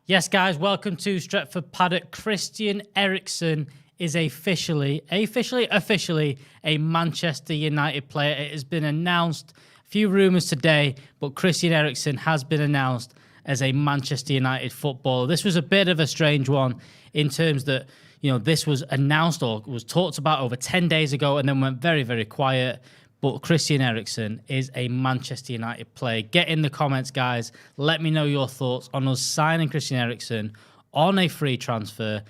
Yes, guys, welcome to Stretford Paddock. Christian Eriksen is officially a Manchester United player. It has been announced, a few rumours today, but Christian Eriksen has been announced as a Manchester United footballer. This was a bit of a strange one in terms that, this was announced or was talked about over 10 days ago and then went very, very quiet. But Christian Eriksen is a Manchester United player. Get in the comments, guys. Let me know your thoughts on us signing Christian Eriksen on a free transfer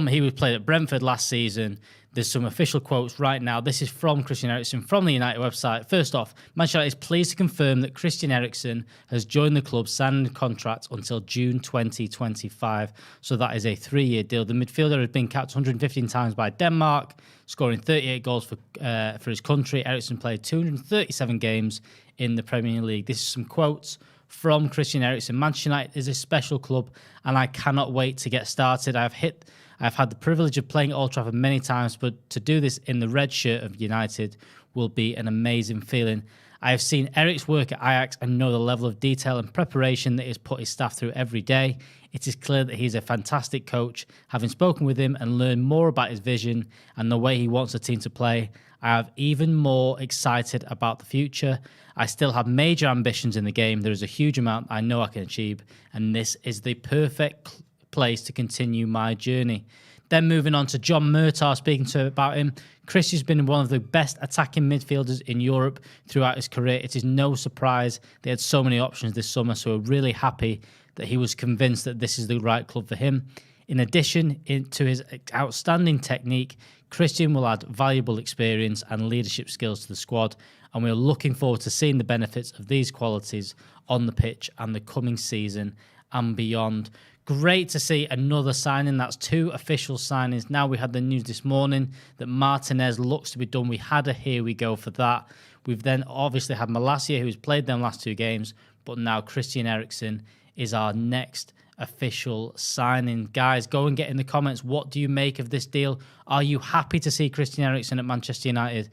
he was played at Brentford last season. There's some official quotes right now. This is from Christian Eriksen from the United website. First off, Manchester United is pleased to confirm that Christian Eriksen has joined the club, signing a contract until June 2025. So that is a 3-year deal. The midfielder has been capped 115 times by Denmark, scoring 38 goals for his country. Eriksen played 237 games in the Premier League. This is some quotes from Christian Eriksen. Manchester United is a special club, and I cannot wait to get started. I've had the privilege of playing at Old Trafford many times, but to do this in the red shirt of United will be an amazing feeling. I have seen Erik's work at Ajax and know the level of detail and preparation that he has put his staff through every day. It is clear that he's a fantastic coach. Having spoken with him and learned more about his vision and the way he wants the team to play, I am even more excited about the future. I still have major ambitions in the game. There is a huge amount I know I can achieve, and this is the perfect place to continue my journey. Then moving on to John Murtaugh, speaking to about him. Christian's been one of the best attacking midfielders in Europe throughout his career. It is no surprise they had so many options this summer, so we're really happy that he was convinced that this is the right club for him. In addition to his outstanding technique, Christian will add valuable experience and leadership skills to the squad, and we're looking forward to seeing the benefits of these qualities on the pitch and the coming season and beyond. Great to see another signing. That's 2 official signings. Now we had the news this morning that Martinez looks to be done. We had a here we go for that. We've then obviously had Malacia, who's played them last 2 games, but now Christian Eriksen is our next official signing. Guys, go and get in the comments. What do you make of this deal? Are you happy to see Christian Eriksen at Manchester United?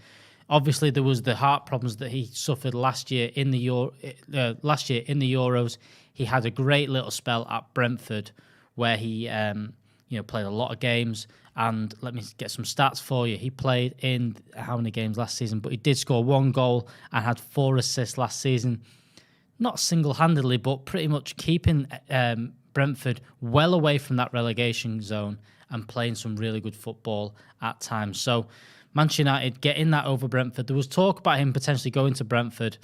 Obviously, there was the heart problems that he suffered last year in the Euros. He had a great little spell at Brentford where he played a lot of games. And let me get some stats for you. He played in how many games last season? But he did score 1 goal and had 4 assists last season. Not single-handedly, but pretty much keeping Brentford well away from that relegation zone and playing some really good football at times. So Manchester United getting that over Brentford. There was talk about him potentially going to Brentford.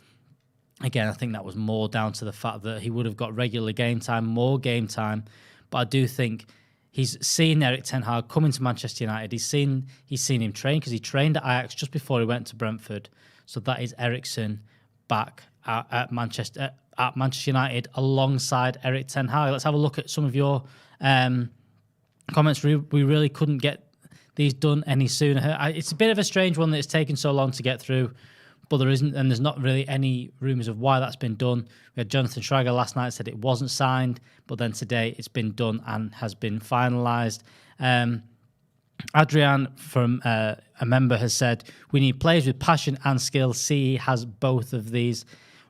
Again, I think that was more down to the fact that he would have got regular game time, more game time. But I do think he's seen Erik ten Hag coming to Manchester United. He's seen him train because he trained at Ajax just before he went to Brentford. So that is Eriksen back at Manchester United alongside Erik ten Hag. Let's have a look at some of your comments. We really couldn't get these done any sooner. It's a bit of a strange one that it's taken so long to get through. But there's not really any rumours of why that's been done. We had Jonathan Schrager last night said it wasn't signed, but then today it's been done and has been finalised. Adrian from a member has said, we need players with passion and skill. CE has both of these.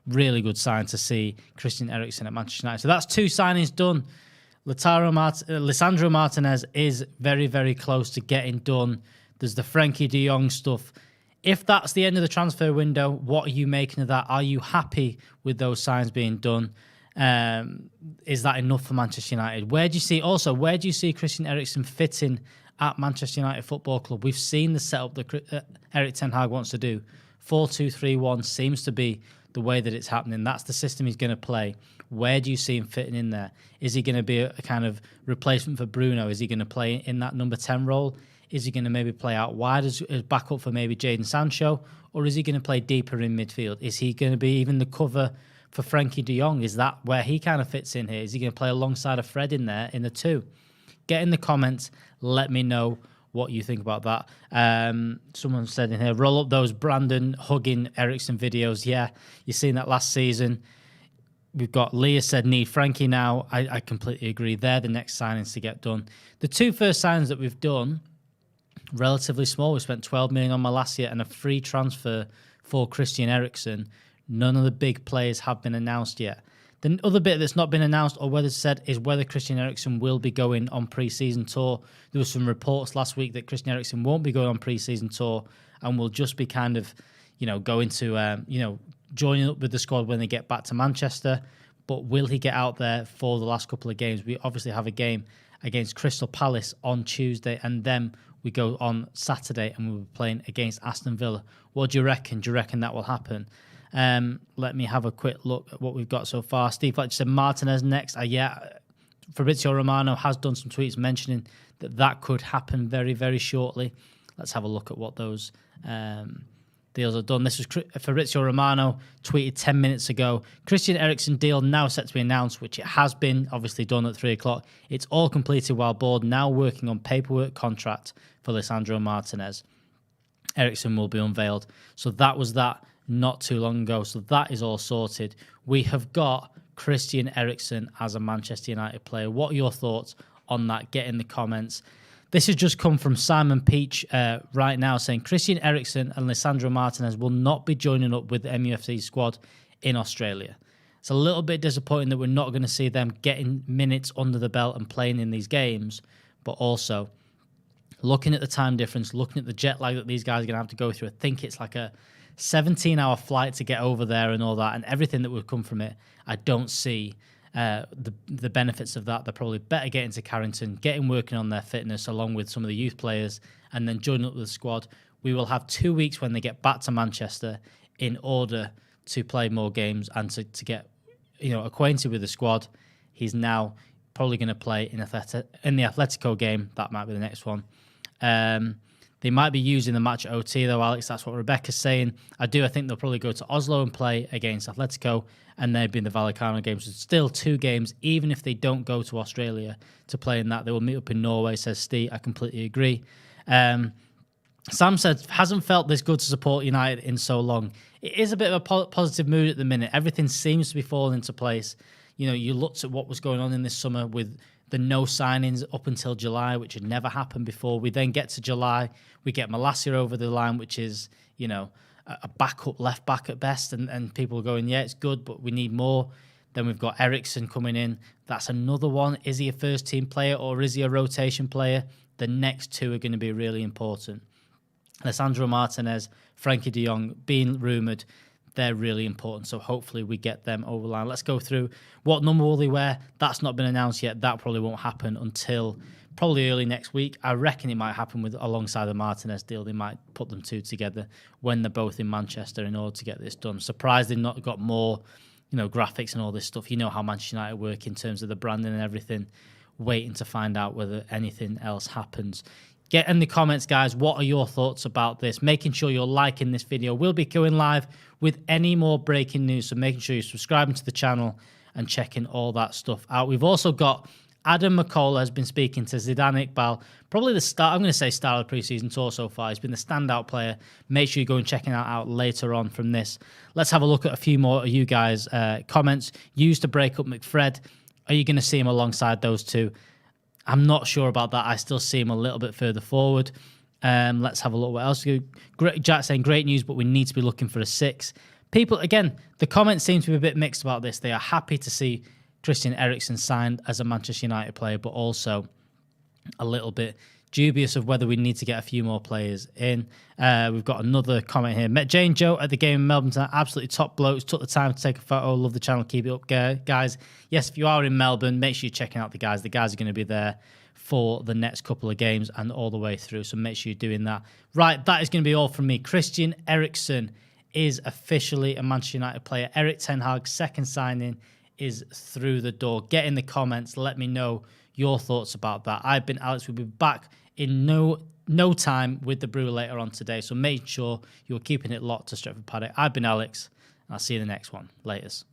Really good sign to see Christian Eriksen at Manchester United. So that's 2 signings done. Lisandro Martinez is very, very close to getting done. There's the Frenkie de Jong stuff. If that's the end of the transfer window, what are you making of that? Are you happy with those signs being done? Is that enough for Manchester United? Where do you see Christian Eriksen fitting at Manchester United Football Club? We've seen the setup that Erik ten Hag wants to do. 4-2-3-1 seems to be the way that it's happening. That's the system he's going to play. Where do you see him fitting in there? Is he going to be a kind of replacement for Bruno? Is he going to play in that number 10 role? Is he going to maybe play out wide as backup for maybe Jadon Sancho? Or is he going to play deeper in midfield? Is he going to be even the cover for Frenkie de Jong? Is that where he kind of fits in here? Is he going to play alongside a Fred in there in the 2? Get in the comments. Let me know what you think about that. Someone said in here, roll up those Brandon hugging Eriksen videos. Yeah, you've seen that last season. We've got Leah said, need Frankie now. I completely agree. They're the next signings to get done. The 2 first signings that we've done, relatively small. We spent 12 million on Malacia and a free transfer for Christian Eriksen. None of the big players have been announced yet. The other bit that's not been announced or whether it's said is whether Christian Eriksen will be going on pre-season tour. There was some reports last week that Christian Eriksen won't be going on pre-season tour and will just be kind of, going to, joining up with the squad when they get back to Manchester. But will he get out there for the last couple of games? We obviously have a game against Crystal Palace on Tuesday, and then we go on Saturday and we'll be playing against Aston Villa. What do you reckon? Do you reckon that will happen? Let me have a quick look at what we've got so far. Steve Fletcher said Martinez next. Fabrizio Romano has done some tweets mentioning that could happen very, very shortly. Let's have a look at what those deals are done. This was Fabrizio Romano tweeted 10 minutes ago. Christian Eriksen deal now set to be announced, which it has been obviously done at 3 o'clock. It's all completed while board now working on paperwork contract for Lisandro Martinez. Eriksen will be unveiled. So that was that not too long ago. So that is all sorted. We have got Christian Eriksen as a Manchester United player. What are your thoughts on that? Get in the comments. This has just come from Simon Peach right now saying Christian Eriksen and Lisandro Martinez will not be joining up with the MUFC squad in Australia. It's a little bit disappointing that we're not going to see them getting minutes under the belt and playing in these games, but also looking at the time difference, looking at the jet lag that these guys are going to have to go through. I think it's like a 17-hour flight to get over there and all that, and everything that would come from it. I don't see the benefits of that. They're probably better getting to Carrington, getting working on their fitness along with some of the youth players, and then joining up with the squad. We will have 2 weeks when they get back to Manchester in order to play more games and to get acquainted with the squad. He's now probably going to play in the Atletico game. That might be the next one. They might be using the match at OT though, Alex. That's what Rebecca's saying. I think they'll probably go to Oslo and play against Atletico, and they'd be in the Vallecano games. So still 2 games, even if they don't go to Australia to play in that. They will meet up in Norway, says Steve. I completely agree. Sam said, hasn't felt this good to support United in so long. It is a bit of a positive mood at the minute. Everything seems to be falling into place. You looked at what was going on in this summer with the no signings up until July, which had never happened before. We then get to July, we get Malacia over the line, which is, a backup left back at best, and people are going, yeah, it's good, but we need more. Then we've got Eriksen coming in. That's another one. Is he a first team player or is he a rotation player? The next 2 are going to be really important. Lisandro Martinez, Frankie de Jong being rumoured, they're really important. So hopefully we get them over the line. Let's go through what number will they wear. That's not been announced yet. That probably won't happen until probably early next week. I reckon it might happen alongside the Martinez deal. They might put them 2 together when they're both in Manchester in order to get this done. Surprised they've not got more, graphics and all this stuff. You know how Manchester United work in terms of the branding and everything. Waiting to find out whether anything else happens. Get in the comments, guys. What are your thoughts about this? Making sure you're liking this video. We'll be going live with any more breaking news, so making sure you're subscribing to the channel and checking all that stuff out. We've also got Adam McCullough has been speaking to Zidane Iqbal. Probably the start, I'm going to say star of the preseason tour so far. He's been the standout player. Make sure you go and check him out later on from this. Let's have a look at a few more of you guys' comments. Used to break up McFred. Are you going to see him alongside those 2? I'm not sure about that. I still see him a little bit further forward. Let's have a look what else. Great, Jack saying, great news, but we need to be looking for a 6. People, again, the comments seem to be a bit mixed about this. They are happy to see Christian Eriksen signed as a Manchester United player, but also a little bit dubious of whether we need to get a few more players in. We've got another comment here. Met Jane Joe at the game in Melbourne tonight. Absolutely top blokes. Took the time to take a photo. Love the channel. Keep it up, guys. Yes, if you are in Melbourne, make sure you're checking out the guys. The guys are going to be there for the next couple of games and all the way through, so make sure you're doing that. Right, that is going to be all from me. Christian Eriksen is officially a Manchester United player. Erik ten Hag's second signing is through the door. Get in the comments. Let me know your thoughts about that. I've been Alex. We'll be back in no time with the brew later on today, so make sure you're keeping it locked to Stretford Paddock. I've been Alex. I'll see you in the next one. Laters.